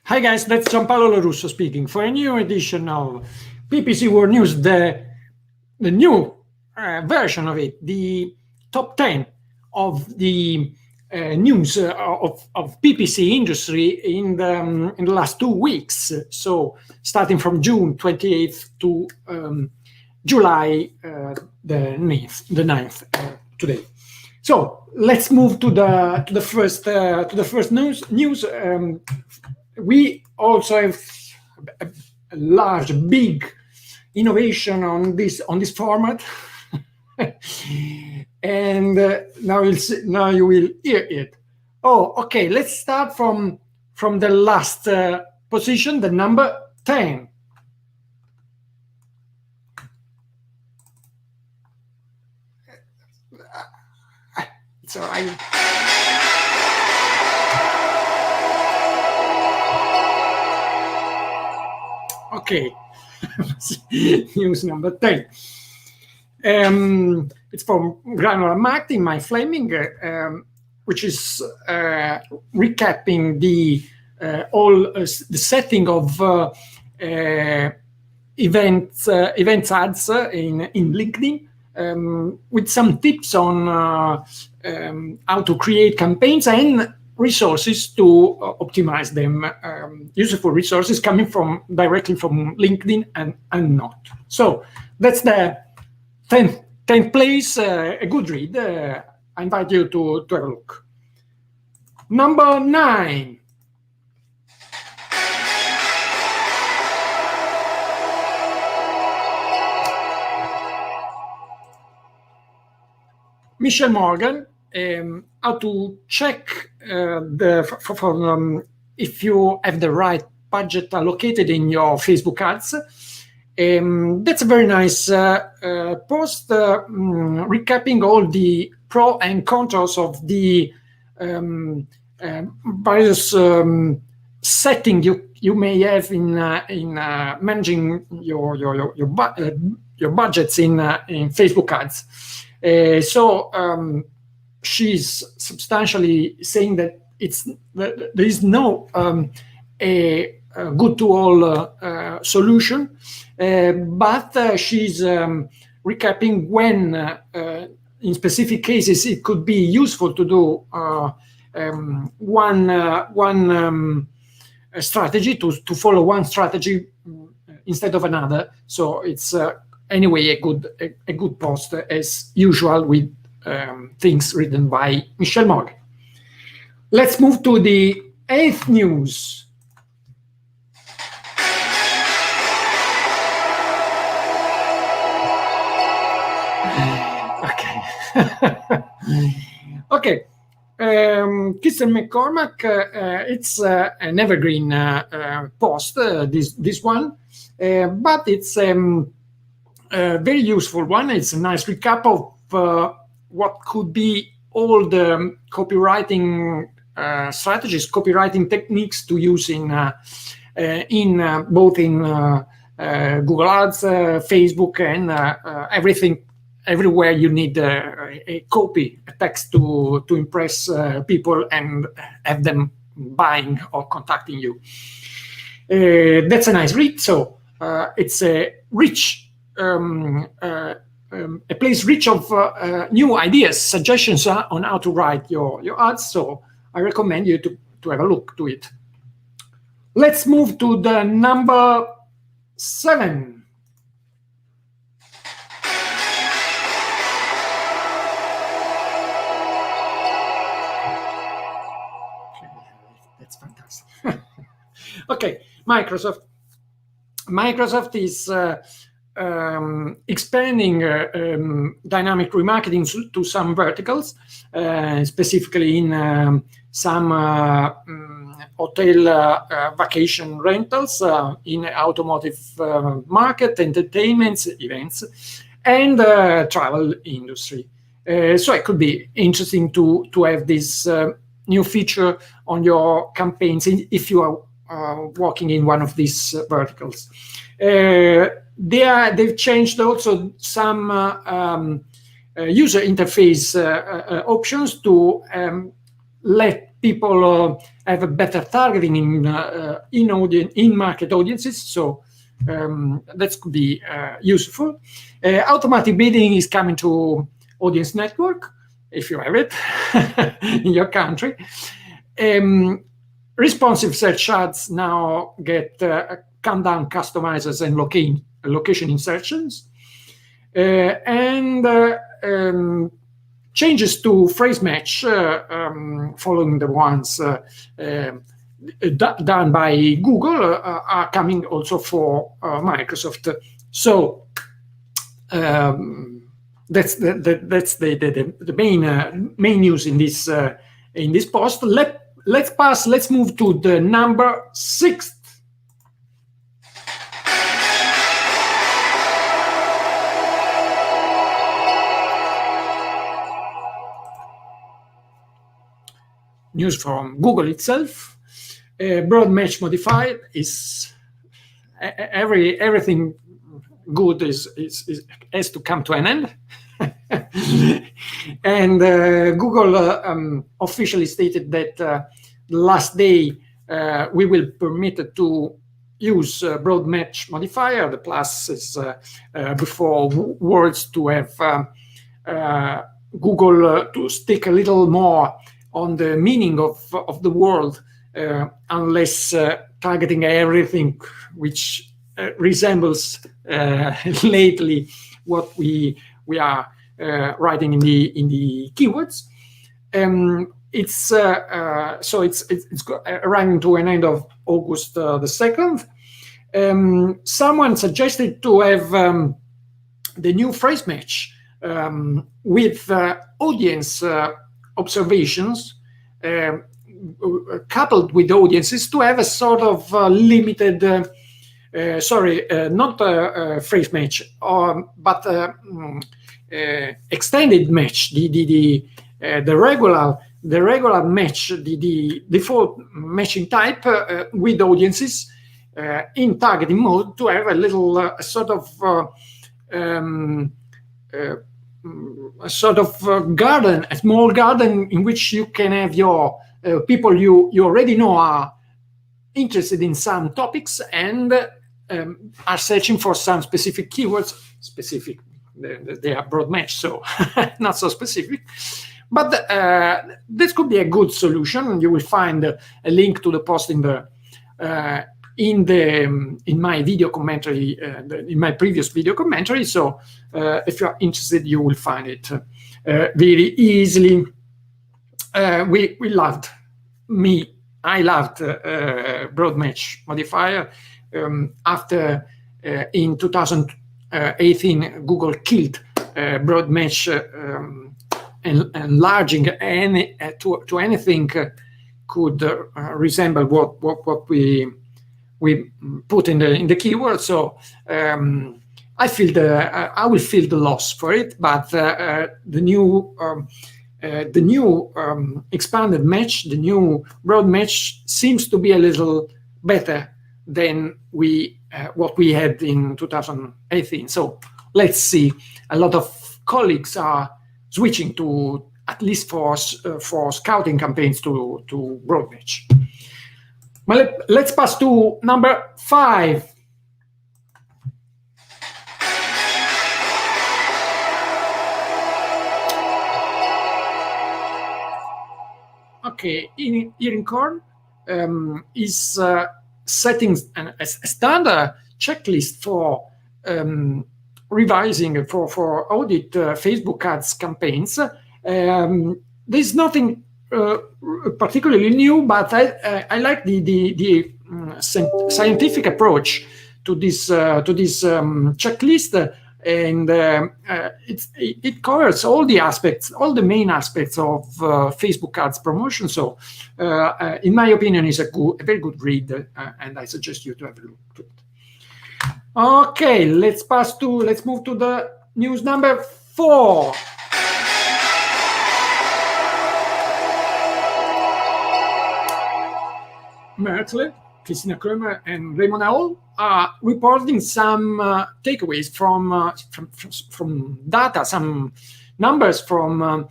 Hi guys, that's Gianpaolo Lorusso speaking for a new edition of PPC World News, the new version of it, the top 10 of the news of PPC industry in the last 2 weeks. So starting from June 28th to July the 9th today. So let's move to the first news. We also have a large, big innovation on this format, and now you will hear it. Oh, okay. Let's start from the last position, the number 10. It's all right. Okay, news number 10. It's from Granular Marketing, my Fleming, which is recapping the setting of events ads in LinkedIn, with some tips on how to create campaigns and resources to optimize them, useful resources coming directly from LinkedIn and not. So that's the 10th place, a good read. I invite you to have a look. Number 9. Michelle Morgan, how to check if you have the right budget allocated in your Facebook ads. That's a very nice post recapping all the pros and cons of the various settings you may have in managing your budgets in Facebook ads. So she's substantially saying that there is no a good-to-all solution, but she's recapping when, in specific cases, it could be useful to do one strategy, to follow one strategy instead of another. So it's anyway a good post, as usual, with things written by Michelle Morgan. Let's move to the 8th news. Okay. Kirsten McCormack, it's an evergreen post, this one, but it's a very useful one. It's a nice recap of what could be all the copywriting strategies, copywriting techniques to use in both in Google Ads, Facebook, and everywhere you need a copy, a text to impress people and have them buying or contacting you. That's a nice read. So it's a rich, a place rich of new ideas, suggestions on how to write your ads. So I recommend you to have a look to it. Let's move to the number 7. That's fantastic. Okay, Microsoft is expanding dynamic remarketing to some verticals, specifically in some hotel vacation rentals, in automotive market, entertainment, events, and travel industry. So it could be interesting to have this new feature on your campaigns if you are working in one of these verticals. They've changed also some user interface options to let people have a better targeting in market audiences. So that could be useful. Automatic bidding is coming to audience network, if you have it in your country. Responsive search ads now get countdown customizers and location insertions. Changes to phrase match, following the ones done by Google, are coming also for Microsoft. So that's the main news in this post. Let's move to the number 6. News from Google itself. Broad match modifier is everything good has to come to an end. And Google officially stated that the last day we will permit it to use broad match modifier. The plus is before words to have Google to stick a little more on the meaning of the word, unless targeting everything which resembles lately what we are writing in the keywords. It's running to an end of August the 2nd. Someone suggested to have the new phrase match with audience observations coupled with audiences to have a sort of limited, not a phrase match, but extended match, the regular match, the default matching type with audiences in targeting mode, to have a little garden, a small garden in which you can have your people you already know are interested in some topics and are searching for some specific keywords. Specific, they are broad match, so not so specific. But this could be a good solution. You will find a link to the post in my video commentary, in my previous video commentary. So if you are interested, you will find it very easily. I loved broad match modifier. After in 2018, Google killed broad match, enlarging to anything could resemble what we put in the keyword. So I will feel the loss for it, but the new expanded match, the new broad match, seems to be a little better than what we had in 2018. So let's see. A lot of colleagues are switching to, at least for scouting campaigns, to broad match. Well, let's pass to number 5. Okay, Irincorn is setting a standard checklist for revising for audit Facebook ads campaigns. There's nothing particularly new, but I like the scientific approach to this checklist, and it covers all the main aspects of Facebook ads promotion. So, in my opinion, it's a very good read, and I suggest you to have a look to it. Okay, let's move to the news number 4. Mertle, Christina Krömer, and Raymond Aul are reporting some takeaways from data, some numbers from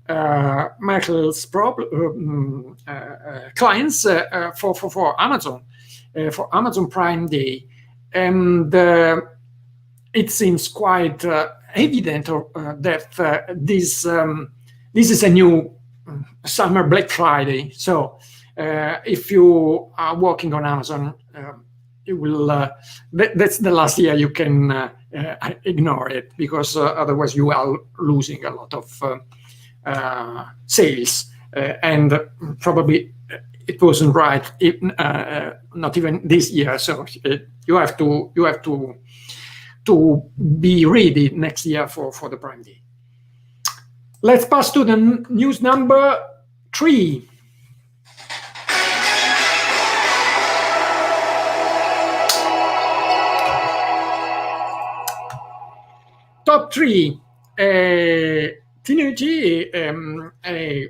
Merkel's clients for Amazon Prime Day, and it seems quite evident that this is a new summer Black Friday. So if you are working on Amazon, you will. That's the last year you can ignore it, because otherwise you are losing a lot of sales, and probably it wasn't right, not even this year. So you have to be ready next year for the Prime Day. Let's pass to the news number 3. Top 3. Tenuity, a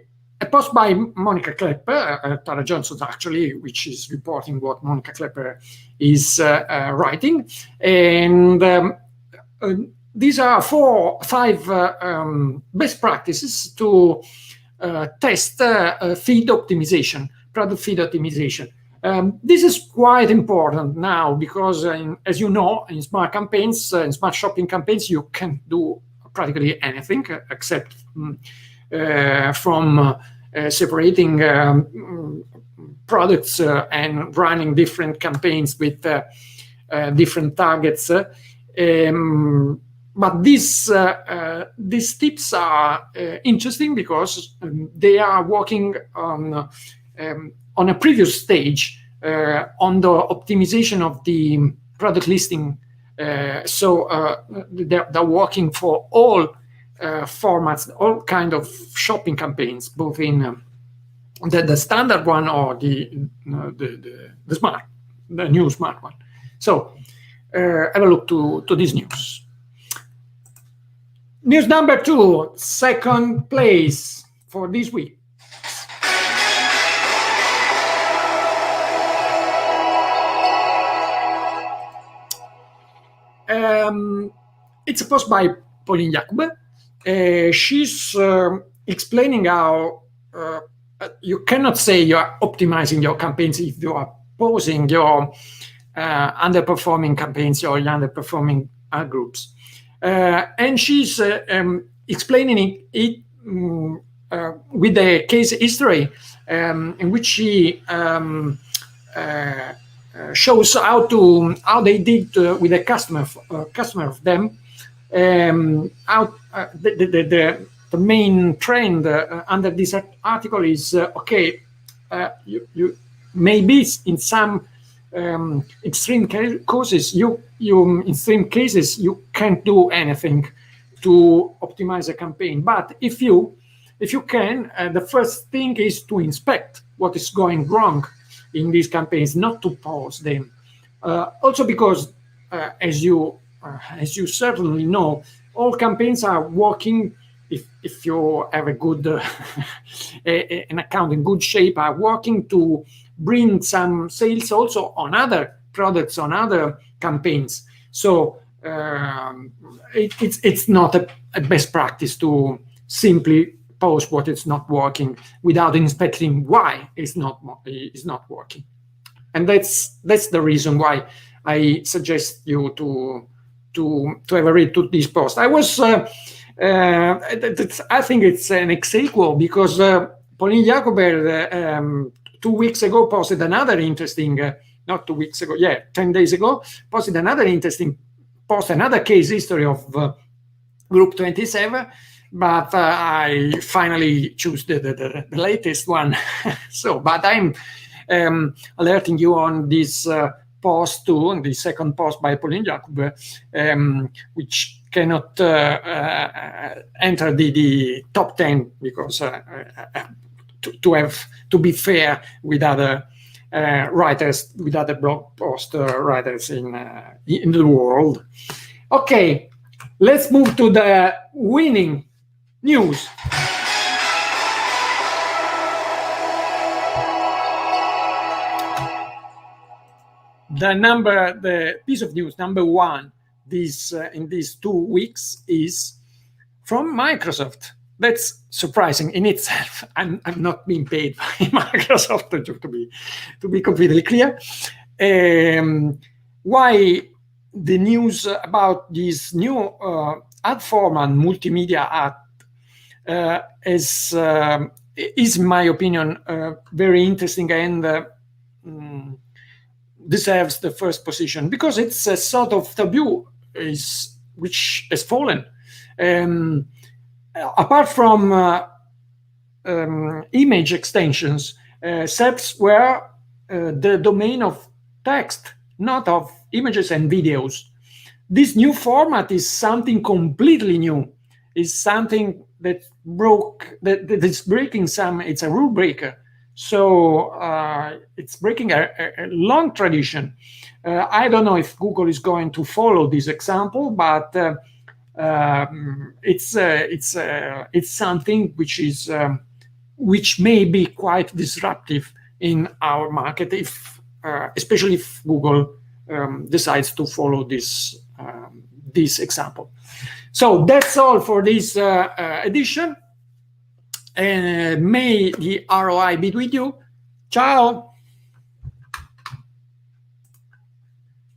post by Monica Klepper, Tara Johnson actually, which is reporting what Monica Klepper is writing. And these are 5 best practices to test feed optimization, product feed optimization. This is quite important now, because as you know, in smart campaigns, in smart shopping campaigns, you can do practically anything except from separating products and running different campaigns with different targets. But these tips are interesting because they are working on a previous stage on the optimization of the product listing. So they're working for all formats, all kind of shopping campaigns, both in the standard one or the new smart one. So have a look to this news. News number 2, second place for this week. It's a post by Pauline Jacob. She's explaining how you cannot say you are optimizing your campaigns if you are pausing your underperforming campaigns or your underperforming ad groups. And she's explaining it with a case history in which she shows how they did with a customer of them. How the main trend under this article is okay. You maybe in some extreme cases you can't do anything to optimize a campaign. But if you can, the first thing is to inspect what is going wrong in these campaigns, not to pause them. Also because, as you certainly know, all campaigns are working. If you have a good an account in good shape, are working to bring some sales also on other products, on other campaigns. So it's not a best practice to simply pause what is not working without inspecting why it's not working. And that's the reason why I suggest you to have a read to this post. I think it's an exequel because Pauline Jacober 2 weeks ago posted another interesting, not 2 weeks ago, 10 days ago, posted another interesting post, another case history of Group 27, but I finally choose the latest one. So, but I'm alerting you on this post too, on the second post by Pauline Jacob, which cannot enter the top 10 because to be fair with other writers, with other blog post writers in the world. Okay, let's move to the winning news. The piece of news number 1 in these 2 weeks is from Microsoft. That's surprising in itself. I'm not being paid by Microsoft, to be completely clear. Why the news about this new ad format, multimedia ad, is, in my opinion, very interesting and deserves the first position, because it's a sort of taboo which has fallen. Apart from image extensions, SERPs were the domain of text, not of images and videos. This new format is something completely new. It's something that is breaking it's a rule breaker. So it's breaking a long tradition. I don't know if Google is going to follow this example, but it's something which may be quite disruptive in our market, especially if Google decides to follow this example. So that's all for this edition. And may the ROI be with you. Ciao.